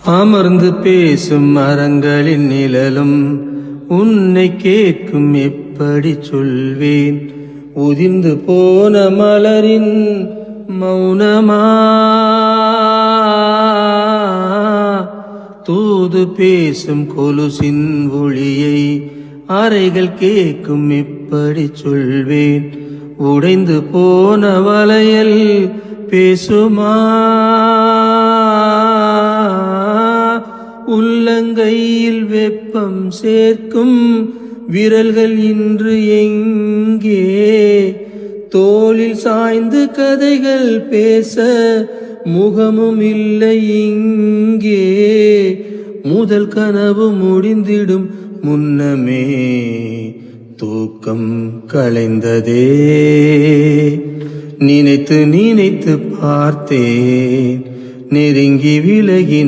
அமர்ந்து பேசும் மரங்களின் நிழலும் உன்னை கேட்கும் எப்படி சொல்வேன். உதிர்ந்து போன மலரின் மௌனமா தூது பேசும் கொலுசின் ஒளியை அறைகள் கேட்கும் எப்படி சொல்வேன். உடைந்து போன வளையல் பேசுமா உள்ளங்கையில் வெப்பம் சேர்க்கும் விரல்கள் இன்று எங்கே. தோளில் சாய்ந்து கதைகள் பேச முகமும் இல்லை இங்கே. முதல் கனவு முடிந்திடும் முன்னமே தூக்கம் கலைந்ததே. நினைத்து நினைத்து பார்த்தேன் நெருங்கி விலகி